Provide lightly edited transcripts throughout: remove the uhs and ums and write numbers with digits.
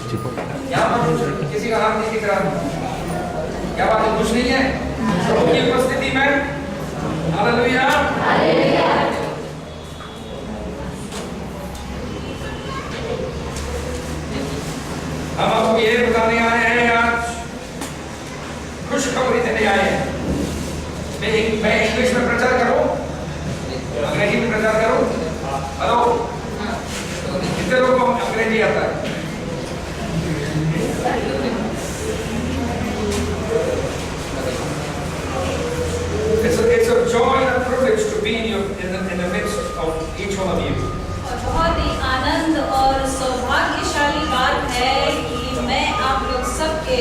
यहाँ पर किसी का हाथ नहीं दिख रहा, क्या बात है? कुछ नहीं है प्रभु की उपस्थिति में। हालेलुया। हम आपको ये बताने आए हैं, आज खुशखबरी देने आए हैं। मैं इंग्लिश में प्रचार करूं, अंग्रेजी में प्रचार करूं? हेलो, कितने लोगों को अंग्रेजी आता है? It's a joy and a privilege to be in the midst of each one of you. बहुत ही आनंद और सौभाग्यशाली बात है कि मैं आप लोग सबके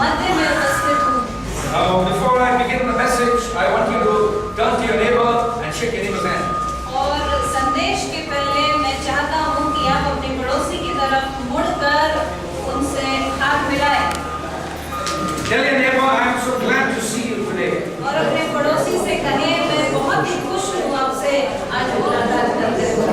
मध्य में उपस्थित हूँ। Before I begin the message, I want you to turn to your neighbor and shake your neighbor's hand. और संदेश के पहले मैं चाहता हूँ कि आप अपने पड़ोसी की तरफ मुड़कर उनसे हाथ मिलाएं। Tell your neighbor, I am so glad to see you today. और अपने पड़ोसी से कहें, मैं बहुत ही खुश हूँ आपसे आज मुलाकात करते हुए।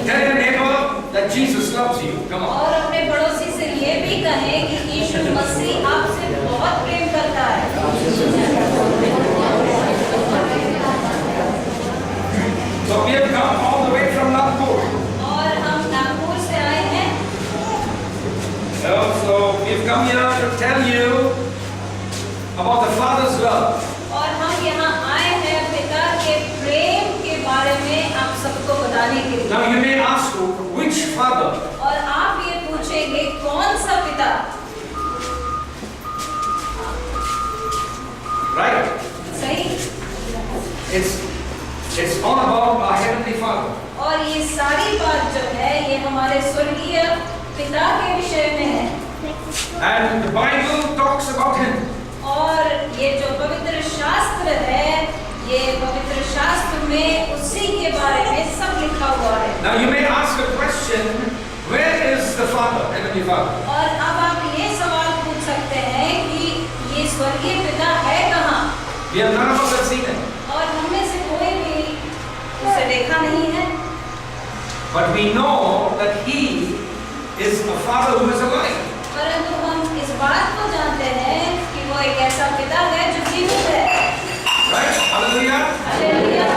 Tell your neighbor that Jesus loves you. Come on. और अपने पड़ोसी से ये भी कहें कि यीशु मसीह आपसे बहुत प्रेम करता है। So we have come all the way from Nagpur. और हम नागपुर से आए हैं। So we have come here to tell you about the Father's love. और हम यहाँ आए हैं पिता के प्रेम के बारे में आप सबको बताने के लिए। Now you may ask, which Father? और आप ये पूछेंगे कौन सा पिता? Right? सही। It's all about our Heavenly Father. और ये सारी बात जो है ये हमारे स्वर्गीय पिता के विषय में है। And the Bible talks about Him. और ये जो पवित्र शास्त्र है, ये पवित्र शास्त्र में उसी के बारे में सब लिखा हुआ है। Now you may ask a question, where is the Father, Heavenly Father? और अब आप ये सवाल पूछ सकते हैं कि ये स्वर्गीय पिता है कहाँ? We have none of us have seen Him. और हम में से कोई भी उसे देखा नहीं है। But we know that He is a Father who is alive. परंतु हम इस बात को जानते हैं कि वो एक ऐसा पिता है जो जीवित है। Right? Hallelujah. Hallelujah.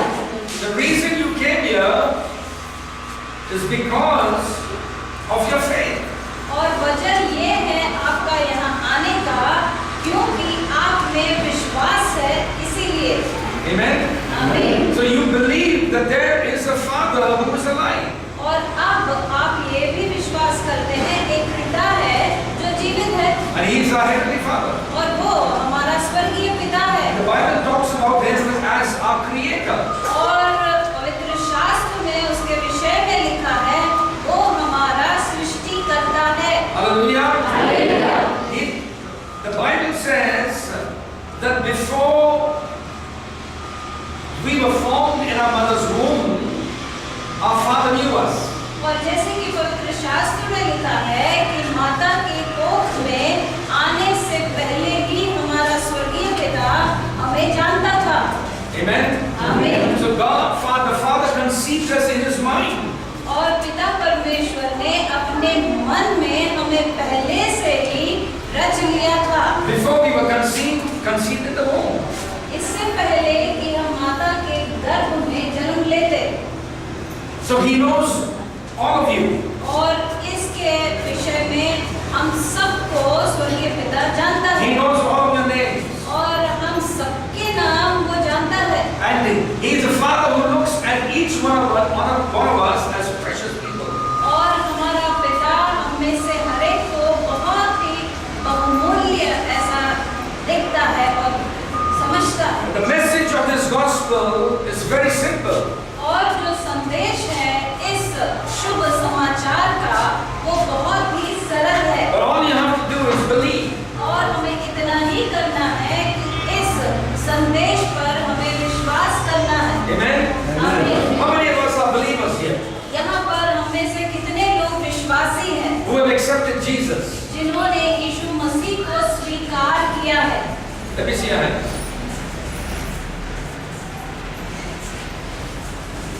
The reason you came here is because of your faith. और वजह ये है आपका यहाँ आने का, क्योंकि आप में विश्वास है, इसीलिए। Amen. आमीन। So you believe that there is a Father who is alive. और अब आप ये भी विश्वास करते हैं एक पिता है जो जीवित है। And He is our Heavenly Father. और वो हमारा स्वर्गीय पिता है। The Bible talks about Him as our Creator. और पवित्र शास्त्र में उसके विषय में लिखा है वो हमारा सृष्टिकर्ता है। Hallelujah. Hallelujah. The Bible says that before we were formed in our mother's womb, our Father knew us. और जैसे कि पवित्र शास्त्र में लिखा है कि माता के कोख में आने से पहले ही हमारा स्वर्गीय पिता हमें जानता था। Amen. आमीन। So the Father conceived us in His mind. और पिता परमेश्वर ने अपने मन में हमें पहले से ही रच लिया था। Before we were conceived in the womb. इससे पहले कि हम माता के गर्भ में जन्म लेते। So He knows all of you. और इसके विषय में हम सबको स्वर्गीय पिता जानता He है। knows all of your names. और हम सबके नाम वो जानता है। And He is a Father who looks at each one of us as precious people. और हमारा पिता हम में से हर एक को बहुत ही बहुमूल्य ऐसा देखता है और समझता है। The message of this gospel is very simple. और जो संदेश है इस शुभ समाचार का वो बहुत ही सरल है। But all you have to do is believe. और हमें इतना ही करना है कि इस संदेश पर हमें विश्वास करना है। Amen. आमीन। How many of us are believers here? यहाँ पर हम में से कितने लोग विश्वासी हैं Who have accepted Jesus? जिन्होंने यीशु मसीह को स्वीकार किया है? Let me see your hand.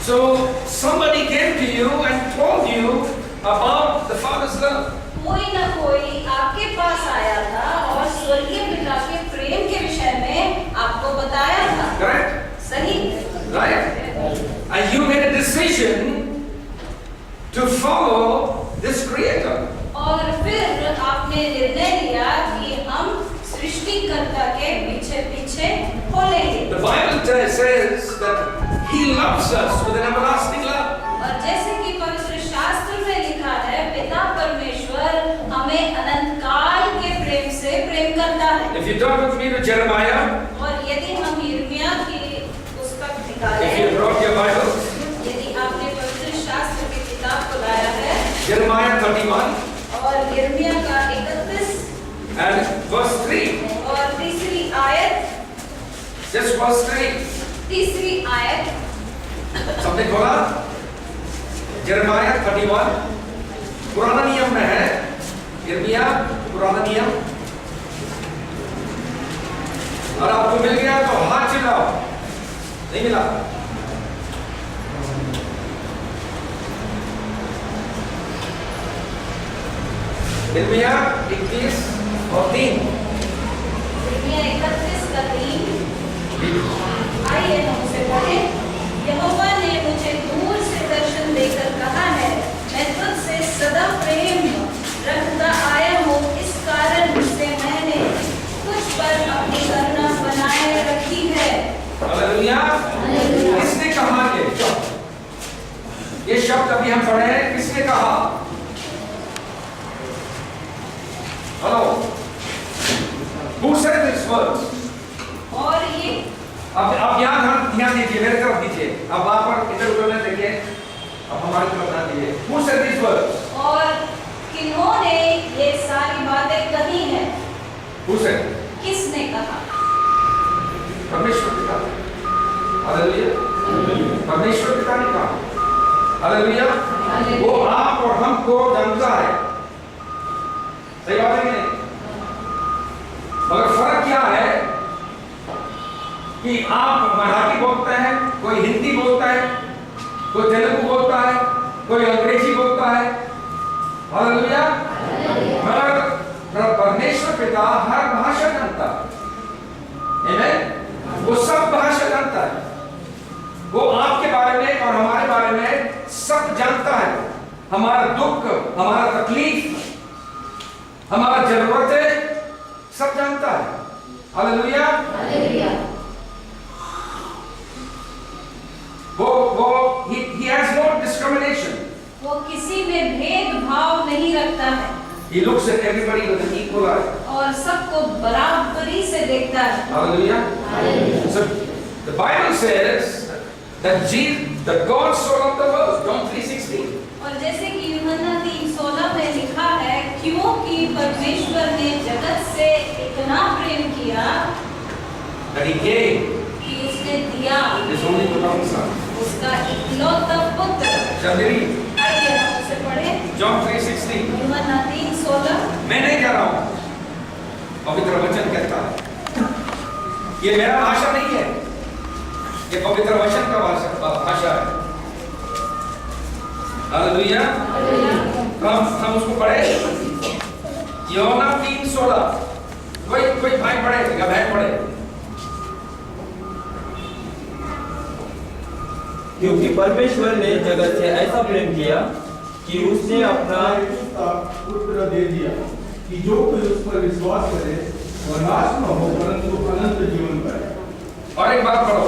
So somebody came to you and told you about the Father's love. कोई ना कोई आपके पास आया था और स्वर्गीय पिता के प्रेम के विषय में आपको बताया था। Correct? सही? Right? And you made a decision to follow this Creator. और फिर आपने निर्णय लिया कि हम सृष्टिकर्ता के पीछे पीछे चलेंगे। The Bible says that He loves us with an everlasting love. और जैसे कि पवित्र शास्त्र में लिखा है, पिता परमेश्वर हमें अनंत काल के प्रेम से प्रेम करता है। If you turn with me to Jeremiah, और यदि हम यिर्मयाह की पुस्तक if निकालें, you brought your Bible, यदि आपने पवित्र शास्त्र की किताब को लाया है, Jeremiah 31 और यिर्मयाह का 31 and verse 3. और तीसरी आयत, Just verse 3. तीसरी आयत, सबने खोला? Jeremiah 31 पुराना नियम में है। यिर्मयाह पुराना नियम। और आपको मिल गया तो हाथ चिल्लाओ। नहीं मिला? यिर्मयाह 31 और 3। यिर्मयाह 31 का 3। आइए हम उसे पढ़ें। यहोवा ने मुझे दूर से दर्शन देकर कहा है, मैं तुझसे सदा प्रेम रखता आया हूँ, इस कारण से मैंने तुझ पर अपनी करुणा बनाए रखी है। हालेलुया। किसने कहा ये शब्द अभी हम पढ़े हैं, किसने कहा? Hello, Who said these words? और ये अब यहाँ ध्यान दीजिए, मेरे तरफ दीजिए। अब वहां पर इधर उधर में देखिए, अब हमारी तरफ ध्यान दीजिए। Who said these words? और किन्होंने ये सारी बातें कही हैं? Who said? किसने कहा? परमेश्वर पिता। हालेलुया। परमेश्वर पिता ने कहा। हालेलुया। वो आप और हमको जानता है। सही बात है कि नहीं? मगर फर्क क्या है कि आप मराठी बोलते हैं, कोई हिंदी बोलता है, कोई तेलुगु बोलता है, कोई अंग्रेजी बोलता है। हालेलुया। मगर परमेश्वर पिता हर भाषा जानता है। आमीन। वो सब भाषा जानता है। वो आपके बारे में और हमारे बारे में सब जानता है। हमारा दुख, हमारा तकलीफ, हमारा जरूरतें सब जानता है। Hallelujah. Hallelujah. he has no discrimination. वो किसी में भेदभाव नहीं रखता है। He looks at everybody with an equal eye. और सबको बराबरी से देखता है। Hallelujah. Hallelujah. So the Bible says that God so loved the world. John 3:16. और जैसे कि यूहन्ना 3:16 में लिखा है, क्योंकि परमेश्वर ने जगत से इतना प्रेम किया That He gave कि उसने दिया His only begotten Son. उसका इकलौता पुत्र। चंदेरी। आइए हम उसे पढ़ें। John 3:16. यूहन्ना 3:16। मैं नहीं कह रहा हूँ, पवित्र वचन कहता है। ये मेरा भाषा नहीं है, ये पवित्र वचन का भाषा है। हालेलुया। हम उसको पढ़े। यूहन्ना 3:16। कोई भाई पढ़े या बहन पढ़े? क्योंकि परमेश्वर ने जगत से ऐसा प्रेम किया कि उसने अपना पुत्र दे दिया कि जो कोई उस पर विश्वास करे वह नाश न हो परंतु अनंत जीवन पाए। और एक बात पढ़ो।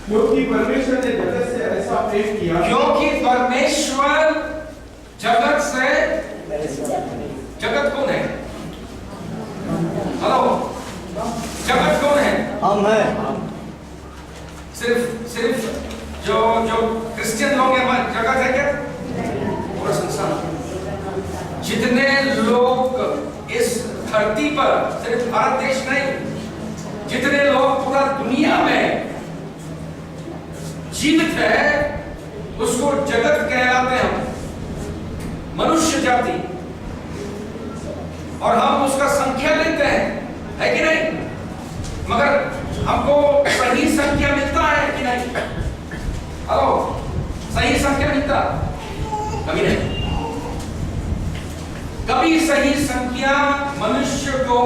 क्योंकि परमेश्वर ने जगत से ऐसा प्रेम किया। क्योंकि परमेश्वर जगत से, जगत कौन है? हेलो, जगत कौन है? हम हैं। सिर्फ जो क्रिश्चियन लोग हैं जगत है क्या? पूरा संसार। जितने लोग इस धरती पर, सिर्फ भारत देश नहीं, जितने लोग पूरा दुनिया में जीवित है, उसको जगत कहलाते हैं हम, मनुष्य जाति। और हम उसका संख्या लेते हैं, है कि नहीं? मगर हमको सही संख्या मिलता है कि नहीं? हेलो, सही संख्या मिलता? कभी नहीं। कभी सही संख्या मनुष्य को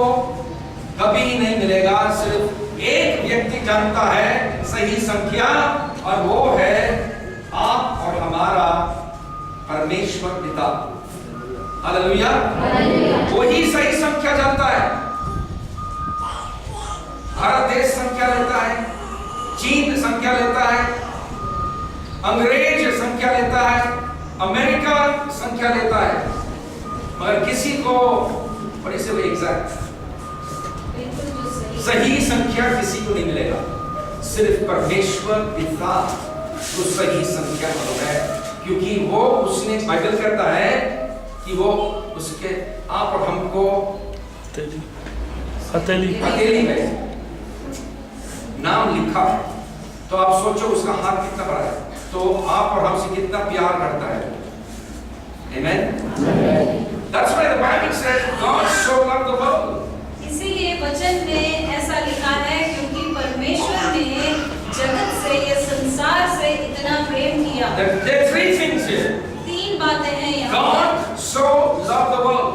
कभी नहीं मिलेगा। सिर्फ एक व्यक्ति जानता है सही संख्या, और वो है आप और हमारा परमेश्वर पिता। हालेलुया। वही सही संख्या जानता है। भारत देश संख्या लेता है, चीन संख्या लेता है, अंग्रेज संख्या लेता है, अमेरिका संख्या लेता है, मगर किसी को बड़ी से एग्जैक्ट सही संख्या किसी को नहीं मिलेगा। सिर्फ परमेश्वर पिता को सही संख्या मालूम है, क्योंकि वो उसने बाइबल कहता है कि वो उसके आप और हमको हथेली में नाम लिखा है। तो आप सोचो उसका हाथ कितना बड़ा है, तो आप और हमसे कितना प्यार करता है। Amen. That's why the Bible says God so loved the world. इसीलिए वचन में ऐसा लिखा है, क्योंकि परमेश्वर ने जगत से या संसार से इतना प्रेम किया। There are three things here. तीन बातें हैं यहाँ। God so loved the world.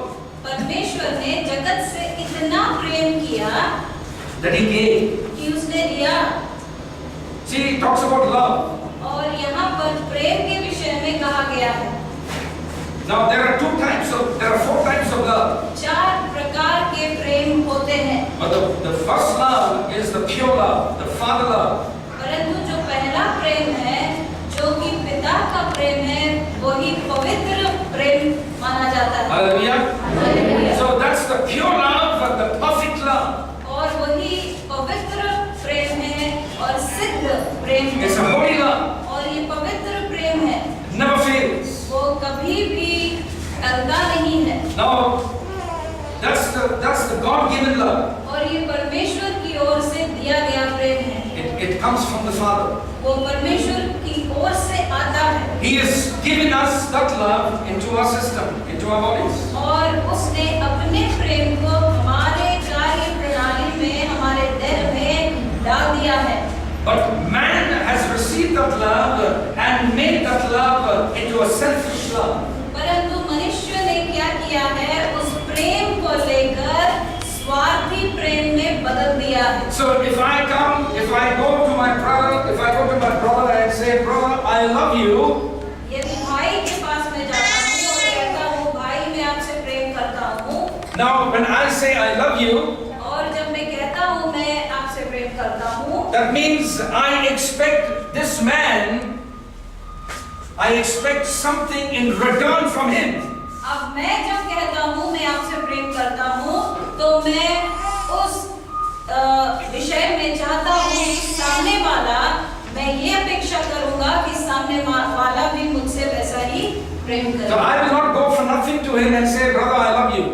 परमेश्वर ने जगत से इतना प्रेम किया That he gave. कि उसने दिया। See, he talks about love. और यहाँ पर प्रेम के विषय में कहा गया है। Now there are four types of love. 4 प्रकार के प्रेम होते हैं। But the first love is the pure love, the father love. परंतु जो पहला प्रेम है, जो कि पिता का प्रेम है, वही पवित्र प्रेम माना जाता है। Hallelujah. So that's the pure love, but the perfect love. और वही पवित्र प्रेम है और सिद्ध प्रेम है। It's a holy love. और ये पवित्र प्रेम है। Never fails. वो कभी भी टलता नहीं है। Now that's the God-given love. और ये परमेश्वर की ओर से दिया गया प्रेम है। It comes from the Father. वो परमेश्वर की ओर से आता है। He has given us that love into our system, into our bodies. और उसने अपने प्रेम को हमारे कार्य प्रणाली में, हमारे देह में डाल दिया है। But man has received that love and made that love into a selfish love. परंतु मनुष्य ने क्या किया है, उस प्रेम को लेकर स्वार्थी प्रेम में बदल दिया है। So if I go to my brother and say, brother, I love you. यदि भाई के पास मैं जाता हूँ और कहता हूँ, भाई मैं आपसे प्रेम करता हूँ। Now when I say I love you, और जब मैं कहता हूँ मैं आपसे प्रेम करता हूँ, that means I expect this man, I expect something in return from him. अब मैं जब कहता हूँ मैं आपसे प्रेम करता हूँ, तो मैं उस विषय में चाहता हूँ कि सामने वाला, मैं ये अपेक्षा करूँगा कि सामने वाला भी मुझसे वैसा ही प्रेम करे। So I will not go for nothing to him and say, brother, I love you.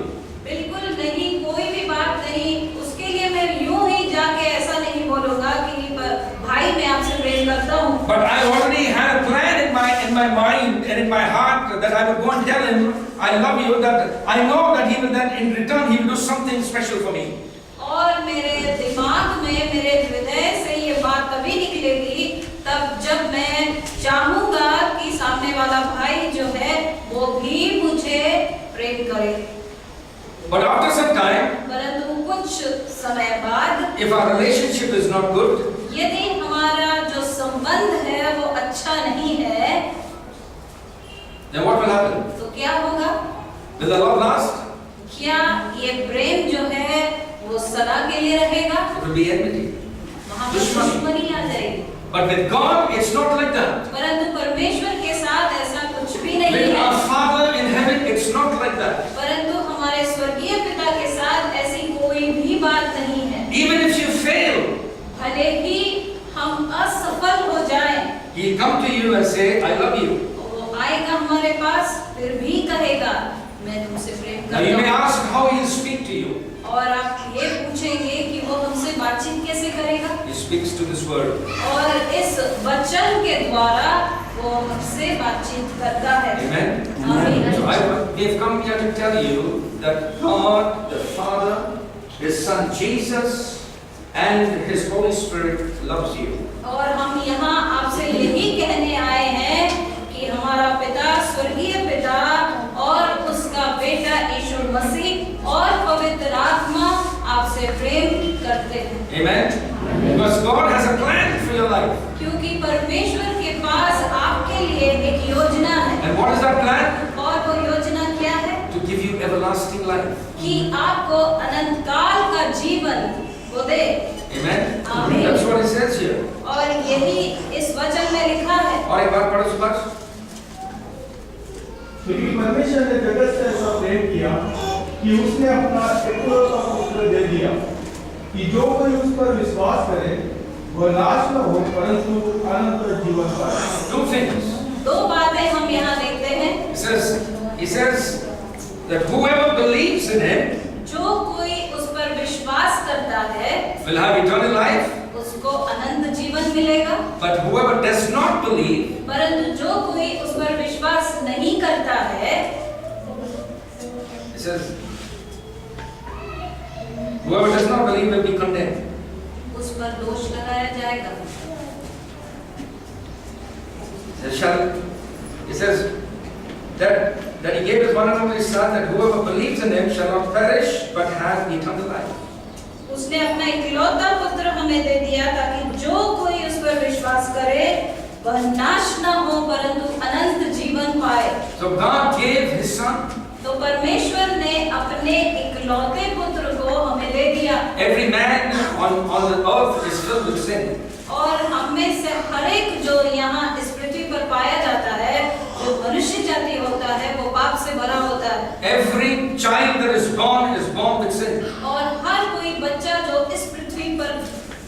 बिल्कुल नहीं, कोई भी बात नहीं। उसके लिए मैं यूं ही जाके ऐसा नहीं बोलूँगा कि भाई मैं आपसे प्रेम करता हूँ। But I already had a plan in my mind and in my heart that I would go and tell him, I love you. That I know that he will then in return he will do something special for me. और मेरे दिमाग में, मेरे हृदय से ये बात तभी निकलेगी तब जब मैं चाहूँगा कि सामने वाला भाई जो है वो भी मुझे प्रेम करे। But after some time, परंतु कुछ समय बाद, if our relationship is not good, यदि हमारा जो संबंध है वो अच्छा नहीं है, then what will happen? तो क्या होगा? Will the love last? क्या ये प्रेम जो है वो सदा के लिए रहेगा? It will be enmity. वहाँ पर दुश्मनी आ जाएगी। But with God, it's not like that. परंतु परमेश्वर के साथ ऐसा कुछ भी नहीं With है। our Father in heaven, it's not like that. परंतु हमारे स्वर्गीय पिता के साथ ऐसी कोई भी बात नहीं है। Even if you fail, भले ही हम असफल हो जाएं, He'll come to you and say, I love you. वो आएगा हमारे पास, फिर भी कहेगा मैं तुमसे प्रेम Now you करता may हूँ। ask how He'll speak to you. और आप ये पूछेंगे कि वो हमसे बातचीत कैसे करेगा? He speaks to this word. और इस वचन के द्वारा वो हमसे बातचीत करता है। Amen. आमीन। So we have come here to tell you that God, the Father, His Son Jesus, and His Holy Spirit loves you. और हम यहाँ आपसे यही कहने आए हैं कि हमारा पिता, स्वर्गीय पिता और उसका बेटा यीशु what is that plan? और वो योजना क्या है? To give you everlasting life. कि आपको अनंत काल का जीवन वो दे। Amen? Amen. That's what it says here. और यही इस वचन में लिखा है। और एक बार पढ़ो सुभाष। क्योंकि परमेश्वर ने जगत से ऐसा प्रेम किया कि उसने अपना एकलौता पुत्र दे दिया कि जो कोई उस पर विश्वास करे वह नाश न हो परंतु अनंत जीवन पाए। Two things. दो बातें हम यहाँ देखते हैं। He says that whoever believes in him जो कोई उस पर विश्वास करता है will have eternal life, उसको अनंत जीवन मिलेगा। but whoever does not believe, परंतु जो कोई उस पर विश्वास नहीं करता है, it says, whoever does not believe will be condemned. उस पर दोष लगाया जाएगा। It says that he gave his one and only son, that whoever believes in him shall not perish but have eternal life. उसने अपना इकलौता पुत्र हमें दे दिया ताकि जो कोई उस पर विश्वास करे वह नाश न हो परंतु अनंत जीवन पाए। So God gave his son. तो परमेश्वर ने अपने इकलौते पुत्र को हमें दे दिया। Every man on the earth is filled with sin. और हम में से हर एक जो यहाँ इस पृथ्वी पर पाया जाता है, जो मनुष्य जाति होता है, वो पाप से भरा होता है। Every child that is born with sin. और हर कोई बच्चा जो इस पृथ्वी पर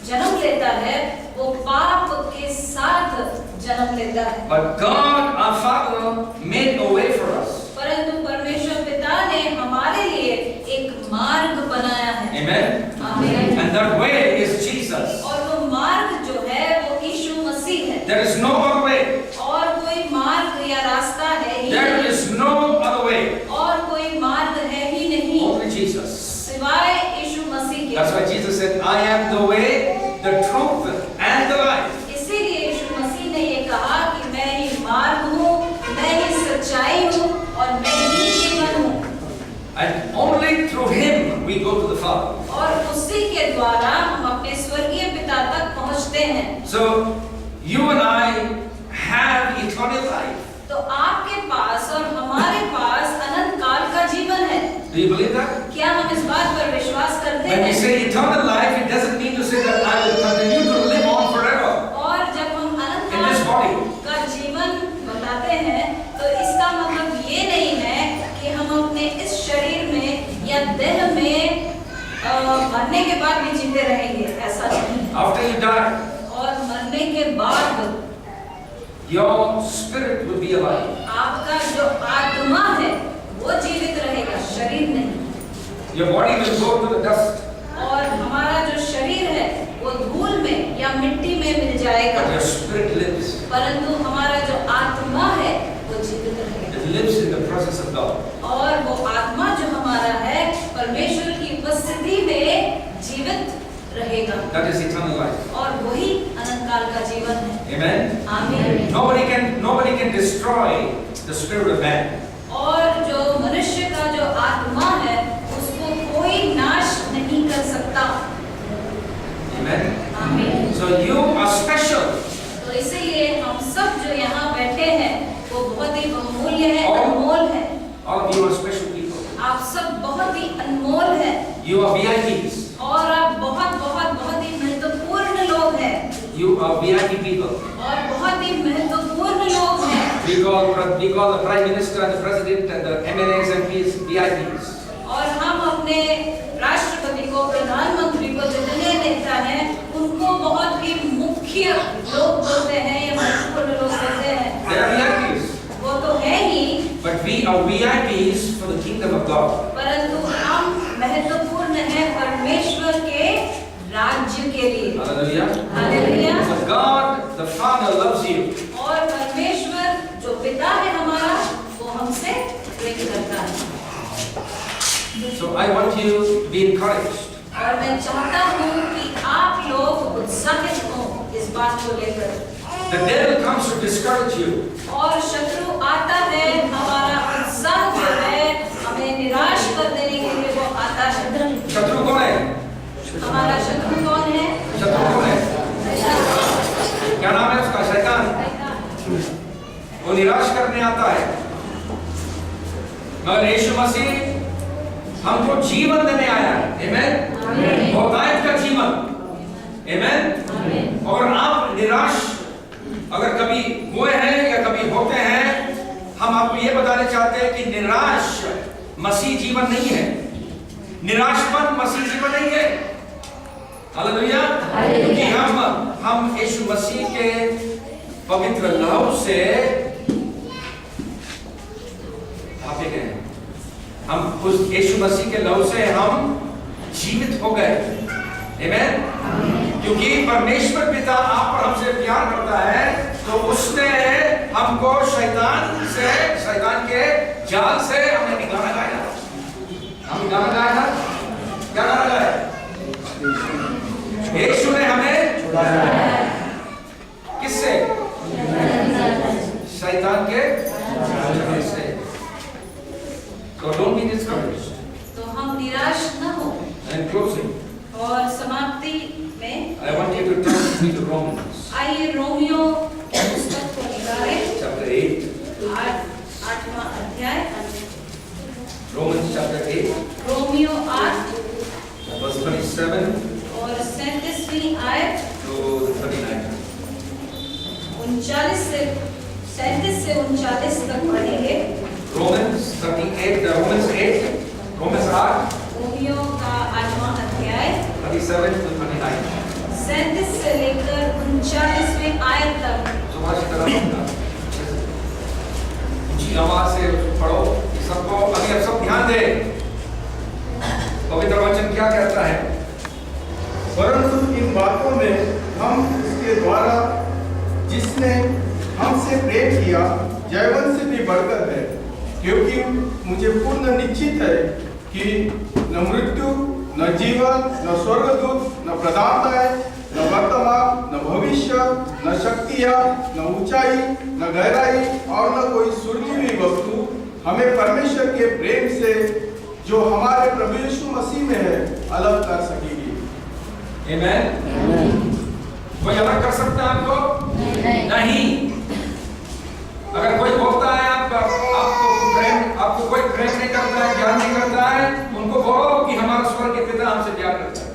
जन्म लेता है, वो पाप के साथ जन्म लेता है। But God, our Father, made a way for us. परंतु परमेश्वर पिता ने हमारे लिए एक मार्ग बनाया है। Amen. आमीन। And that way is Jesus. और वो मार्ग जो है वो यीशु मसीह है। There is no other way. और कोई मार्ग या रास्ता है ही There नहीं। is no other way. और कोई मार्ग है ही नहीं Only Jesus. सिवाय यीशु मसीह के। That's why Jesus said, I am the way, the truth, and the life. इसीलिए यीशु मसीह ने ये कहा कि मैं ही मार्ग हूँ, मैं ही सच्चाई हूँ और मैं ही जीवन हूँ। And only through Him we go to the Father. और उसी के द्वारा हम अपने स्वर्गीय पिता तक पहुँचते हैं। So you and I have eternal life. तो आपके पास और हमारे पास अनंत काल का जीवन है। Do you believe that? क्या हम इस बात पर विश्वास करते When we हैं? say eternal life, it doesn't mean to say that I will continue to live on forever और जब हम अनंत in this body. काल का जीवन बताते हैं, तो इसका मतलब ये नहीं है कि हम अपने इस शरीर में या देह में मरने के बाद भी जीते रहेंगे, ऐसा नहीं। After you die, और मरने के बाद your spirit will be alive. आपका जो आत्मा है वो जीवित रहेगा, शरीर नहीं। Your body will go to the dust, और हमारा जो शरीर है वो धूल में या मिट्टी में मिल जाएगा, but your spirit lives. परंतु हमारा जो आत्मा है वो जीवित रहेगा। It lives in the presence of God. और वो आत्मा जो हमारा है परमेश्वर की उपस्थिति में जीवित रहेगा। That is eternal life. और वही अनंत काल का जीवन है। Amen. आमीन। Nobody can destroy the spirit of man. और जो मनुष्य का जो आत्मा है उसको कोई नाश नहीं कर सकता। Amen. आमीन। So you are special. तो इसीलिए हम सब जो यहाँ बैठे हैं वो बहुत ही बहुमूल्य है, और- अनमोल है। All of you are special people. आप सब बहुत ही अनमोल हैं You are VIPs. और आप बहुत बहुत बहुत ही महत्वपूर्ण लोग हैं You are VIP people. और बहुत ही महत्वपूर्ण लोग हैं। We call the Prime Minister and the President and the MLAs and MPs VIPs. और हम अपने राष्ट्रपति को, प्रधानमंत्री को, जितने नेता हैं उनको बहुत ही मुख्य लोग बोलते हैं या महत्वपूर्ण लोग बोलते हैं। They are VIPs. वो तो है ही, But we are VIPs for the kingdom of God. परंतु हम महत्वपूर्ण हैं परमेश्वर के राज्य के लिए। Hallelujah. Hallelujah. So God, the Father, loves you. और परमेश्वर जो पिता है हमारा वो हमसे प्रेम करता है। So I want you to be encouraged. और मैं चाहता हूँ कि आप लोग उत्साहित हों इस बात को लेकर। The devil comes to discourage you. और शत्रु आता है हमारा उत्साह जो है हमें निराश कर देने के लिए, वो आता है। शत्रु कौन है? हमारा शत्रु कौन है? शत्रु कौन है? क्या नाम है उसका? शैतान। वो निराश करने आता है। मगर यीशु मसीह हमको जीवन देने आया है। आमेन। बहुतायत का जीवन। आमेन। और आप निराश अगर कभी हुए हैं या कभी होते हैं, हम आपको ये बताने चाहते हैं कि निराश मसीह जीवन नहीं है। निराशपन मसीह जीवन नहीं है। हालेलुया। क्योंकि हम यीशु मसीह के पवित्र लहू से भापे गए हैं। हम उस यीशु मसीह के लहू से हम जीवित हो गए। आमेन। क्योंकि परमेश्वर पिता आप और हमसे प्यार करता है, तो उसने हमको शैतान के जाल से हमने निकाला गाया। हम गाना गाया, क्या गाना गाया? यीशु ने हमें छुड़ाया। किससे? शैतान के जाल से। So don't be discouraged. तो हम निराश न हो। And closing, और समाप्ति में I want you to turn with me to Romans आइए रोमियो पुस्तक को निकालें, chapter 8. 8वां अध्याय। Romans chapter 8, रोमियो 8 verse 27 और 37वीं आयत to 39. 39 से 37 से 39 तक पढ़ेंगे। Romans 8, रोमियो का 8वां अध्याय 37 to 39. 37 से लेकर 39वें आयत तक। सुभाष की तरफ अपना ऊंची आवाज से पढ़ो। सबको अभी आप सब ध्यान दें, पवित्र वचन क्या कहता है। परंतु इन बातों में हम उसके द्वारा जिसने हमसे प्रेम किया जयवंत से भी बढ़कर है, क्योंकि मुझे पूर्ण निश्चित है कि न मृत्यु, न जीवन, न स्वर्गदूत, न प्रधानताएं, न वर्तमान, न भविष्य, न शक्तियां, न ऊंचाई, न गहराई और न कोई स्वर्गीय हुई वस्तु हमें परमेश्वर के प्रेम से जो हमारे प्रभु यीशु मसीह में है अलग कर सकेगी। आमेन। कोई अलग कर सकता है आपको? नहीं। अगर कोई बोलता है आपको कोई प्रेम नहीं करता है, प्यार नहीं करता है, उनको बोलो कि हमारा स्वर्ग के पिता हमसे प्यार करता है।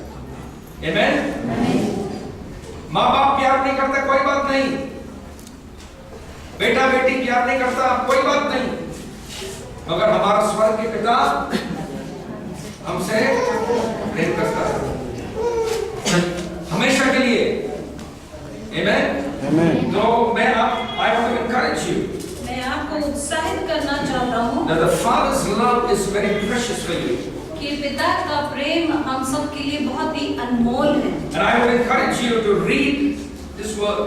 आमेन। माँ बाप प्यार नहीं करता, कोई बात नहीं। बेटा बेटी प्यार नहीं करता, कोई बात नहीं। मगर हमारा स्वर्ग के पिता हमसे प्रेम करता है हमेशा के लिए। आमेन। तो I want to encourage you. मैं आपको उत्साहित करना चाहता हूँ That the Father's love is very precious for you. कि पिता का प्रेम हम सब के लिए बहुत ही अनमोल है। And I would encourage you to read this word.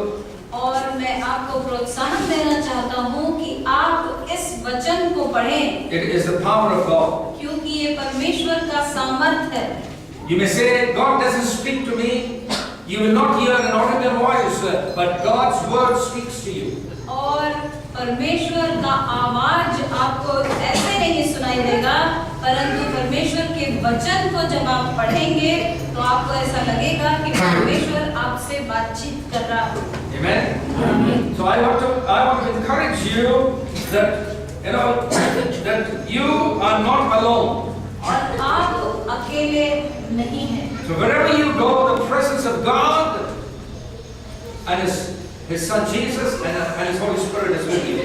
और मैं आपको प्रोत्साहन देना चाहता हूँ कि आप इस वचन को पढ़ें। It is the power of God. क्योंकि ये परमेश्वर का सामर्थ्य है। You may say, God doesn't speak to me. You will not hear an audible voice, but God's word speaks to you. और परमेश्वर का आवाज आपको ऐसे नहीं सुनाई देगा, परंतु परमेश्वर के वचन को जब आप पढ़ेंगे तो आपको ऐसा लगेगा कि परमेश्वर आपसे बातचीत कर रहा है। Amen. So I want to encourage you that you are not alone. और आप अकेले नहीं हैं। So wherever you go, the presence of God and His Son Jesus and His Holy Spirit is with you.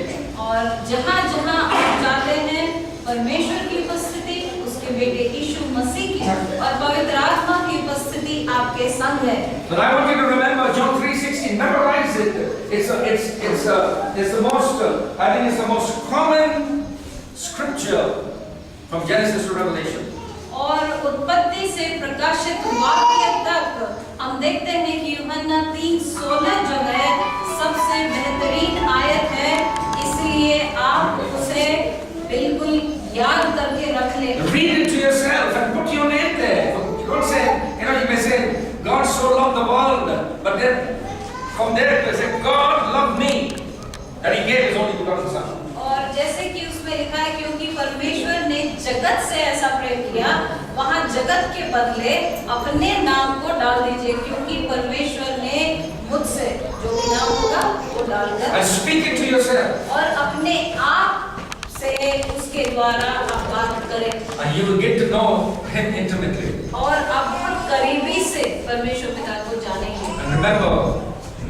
और जहाँ-जहाँ आप जाते हैं, परमेश्वर की उपस्थिति, उसके बेटे यीशु मसीह की और पवित्र आत्मा की उपस्थिति आपके संग है। But I want you to remember John 3:16. Memorize it. It's the most. I think it's the most common scripture from Genesis to Revelation. और उत्पत्ति से प्रकाशित वाक्य तक हम देखते हैं कि यूहन्ना 3:16 जो है सबसे बेहतरीन आयत है, इसलिए आप उसे बिल्कुल याद करके रख लें। Read it to yourself and put your name there. Don't say, you may say, God so loved the world, but then from there you say, God loved me, that He gave His only begotten Son. और जैसे कि उसमें लिखा है कि परमेश्वर ने जगत से ऐसा प्रेम किया, वहाँ जगत के बदले अपने नाम को डाल दीजिए, क्योंकि परमेश्वर ने मुझसे जो भी नाम होगा वो डालकर And speak it to yourself. और अपने आप से उसके द्वारा आप बात करें and you will get to know Him intimately. और आप बहुत करीबी से परमेश्वर पिता को जानेंगे। And remember,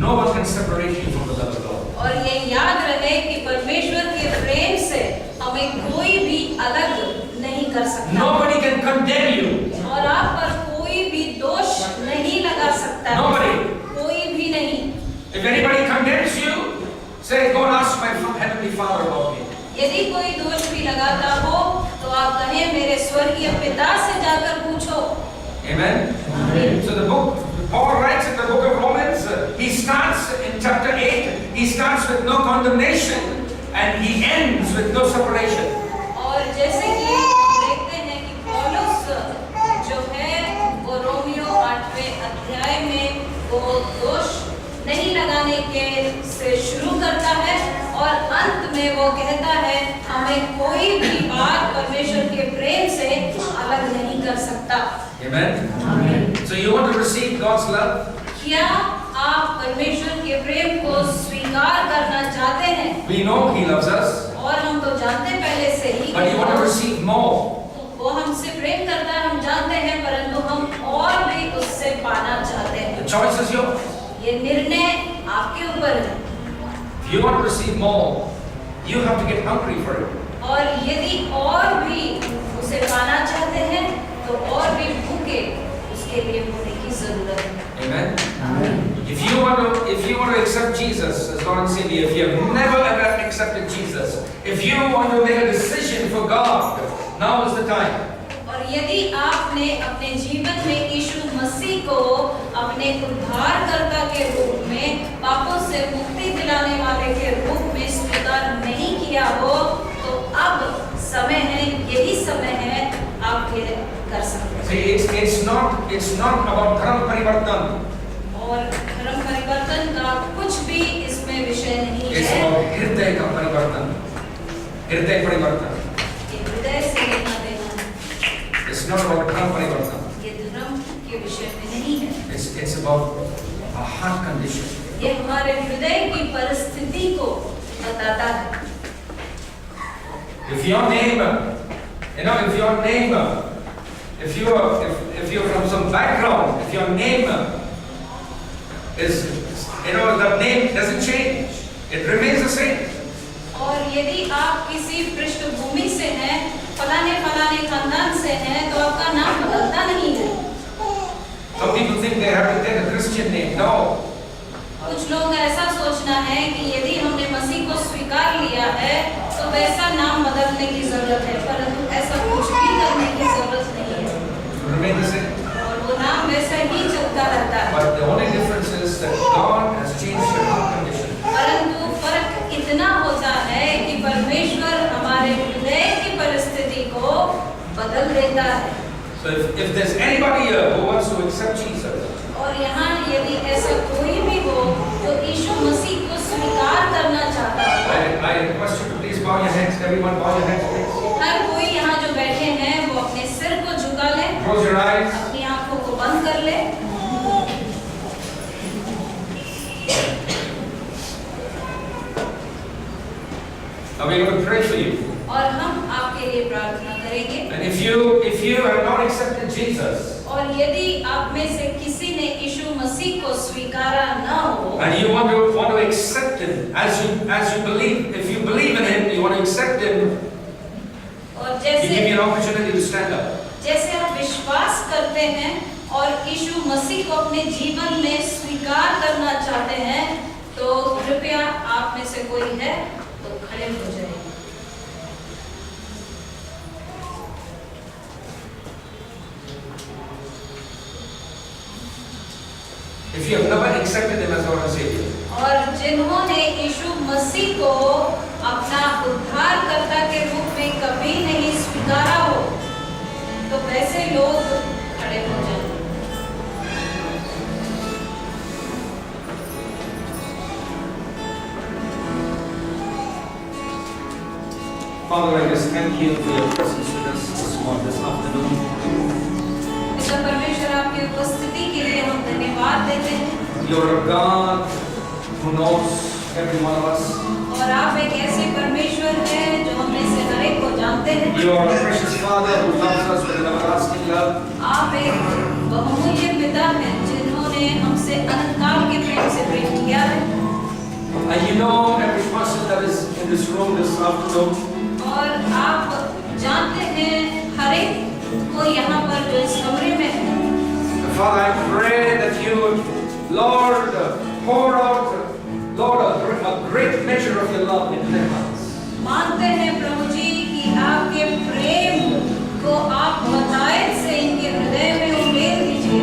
no one can separate you from the love of God. और ये याद रहे कि परमेश्वर के प्रेम से हमें कोई भी अलग नहीं कर सकता। Nobody can condemn you. और आप पर कोई भी दोष नहीं लगा सकता। Nobody. कोई भी नहीं। If anybody condemns you, say, go and ask my heavenly Father about me. यदि कोई दोष भी लगाता हो तो आप कहें मेरे स्वर्गीय पिता से जाकर पूछो। Amen. So the book, Paul writes in the book of Romans, he starts in chapter 8, he starts with no condemnation and he ends with no separation. और जैसे कि हम देखते हैं कि पौलुस जो है वो रोमियो 8वें अध्याय में वो दोष नहीं लगाने के से शुरू करता है और अंत में वो कहता है हमें कोई भी बात परमेश्वर के प्रेम से अलग नहीं कर सकता। Amen. So you want to receive God's love? क्या आप परमेश्वर के प्रेम को स्वीकार करना चाहते हैं? We know He loves us, और हम तो जानते पहले से ही but you want to receive more. वो हमसे प्रेम करता है, हम जानते हैं, परंतु हम और भी उससे पाना चाहते हैं। The choice is yours. ये निर्णय आपके ऊपर है। If you want to receive more, you have to get hungry for it. और यदि और भी उसे पाना चाहते हैं तो और भी भूखे उसके लिए होने की जरूरत है। Amen. If you want to accept Jesus as Lord and Savior, if you have never ever accepted Jesus, if you want to make a decision for God, now is the time. और यदि आपने अपने जीवन में यीशु मसीह को अपने उद्धारकर्ता के रूप में, पापों से मुक्ति दिलाने वाले के रूप में स्वीकार नहीं किया हो, तो अब समय है, यही समय है आप फिर कर सकते हैं। See, it's not about धर्म परिवर्तन. और धर्म परिवर्तन का कुछ भी इसमें विषय नहीं It's है। about हृदय का परिवर्तन. हृदय परिवर्तन. ये हृदय से लेना देना है। It's not about धर्म परिवर्तन. ये धर्म के विषय में नहीं है। It's about a heart condition. ये हमारे हृदय की परिस्थिति को बताता है। If your neighbor, if you're from some background, if your neighbor is, the name doesn't change, it remains the same. और यदि आप किसी पृष्ठभूमि से हैं, फलाने खानदान से हैं, तो आपका नाम बदलता नहीं है। Some people think they have to take a Christian name. No. कुछ लोग ऐसा सोचना है कि यदि हमने मसीह को स्वीकार लिया है, तो वैसा नाम बदलने की जरूरत है, परंतु ऐसा कुछ भी करने की जरूरत नहीं है। Remain the same. और वो नाम वैसा ही चलता रहता है। But the only difference is that God has changed your heart condition. परंतु फर्क इतना होता है कि परमेश्वर हमारे हृदय की परिस्थिति को बदल देता है। So if there's anybody here who wants to accept Jesus, और यहाँ यदि ऐसा कोई भी हो जो यीशु मसीह को स्वीकार करना चाहता है, I request you to please bow your heads. Everyone bow your heads, please. हर कोई यहाँ जो बैठे हैं वो अपने सिर को झुका ले, Close your eyes. अपनी आंखों को बंद कर ले। Now we're going to pray for you. और हम आपके लिए प्रार्थना करेंगे। And if you have not accepted Jesus, और यदि आप में से किसी ने यीशु मसीह को स्वीकारा न हो, and you want to accept Him as you believe, if you believe in Him, you want to accept Him, और He give you जैसे an opportunity to stand up. जैसे आप विश्वास करते हैं और यीशु मसीह को अपने जीवन में स्वीकार करना चाहते हैं, तो कृपया आप में से कोई है तो खड़े हो जाइए। If you have never accepted Him as Lord and Savior, और जिन्होंने यीशु मसीह को अपना उद्धारकर्ता के रूप में कभी नहीं स्वीकारा हो, तो वैसे लोग खड़े हो जाएं। Father, I just thank you for your presence with us this afternoon. पिता परमेश्वर, आपकी उपस्थिति के लिए हम धन्यवाद देते हैं। You're a God who knows every one of us. और आप एक ऐसे परमेश्वर हैं जो हम में से हर एक को जानते हैं। You are a precious Father who loves us with an everlasting love. आप एक बहुमूल्य पिता हैं जिन्होंने हमसे अनंतकाल के प्रेम से प्रेम किया है। And you know every person that is in this room this afternoon. और आप जानते हैं हर एक को यहाँ पर जो इस कमरे में है। Father, I pray that you would, Lord, pour out, Lord, a great measure of your love into their hearts. मानते हैं प्रभु जी कि आपके प्रेम को आप बहुतायत से इनके हृदय में उमेर दीजिए।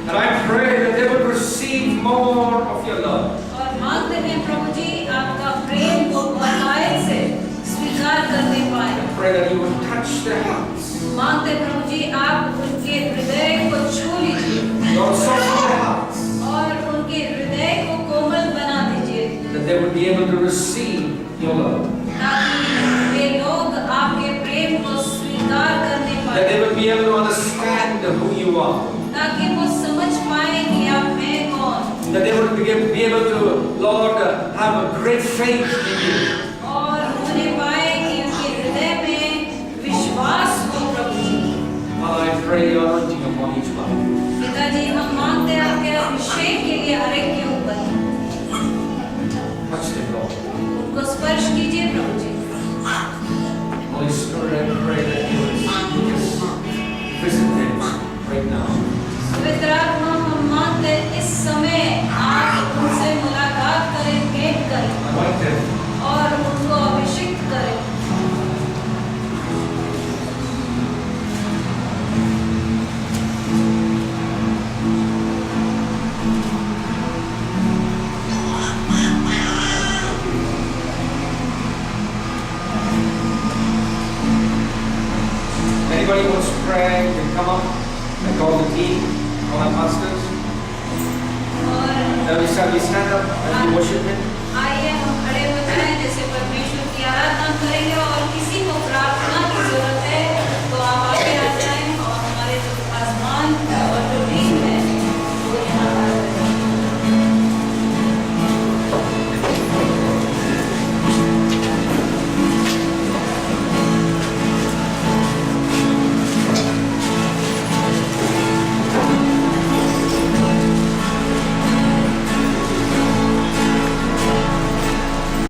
And I pray that they would receive more of your love. और मानते हैं प्रभु जी आपका प्रेम को बहुतायत से स्वीकार करने पाए। I pray that you would touch their hearts. मानते हैं प्रभु जी आप उनके हृदय को छू लीजिए। Lord, soften their hearts. और उनके हृदय को कोमल बना दीजिए। That they would be able to receive your love. ताकि वे लोग आपके प्रेम को स्वीकार करने That पाए। they would be able to understand who you are. ताकि वो समझ पाए कि आप हैं कौन। That they would be able to, Lord, have a great faith in you. और उन्हें पाए कि उनके हृदय में विश्वास हो प्रभु जी। Father, I pray your anointing upon each one. पिताजी हम मांगते हैं आपके अभिषेक के लिए हर एक के ऊपर। Touch them, Lord. उनको स्पर्श कीजिए प्रभु जी। Holy Spirit, I pray that you would just visit them right now. पवित्र आत्मा हम मांगते हैं इस समय आप उनसे मुलाकात करें, भेंट करें Anoint them. और उनको अभिषेक करें। Anybody who wants to pray can come up and call the team, call our pastors. और Then we stand up as we worship Him. आइए हम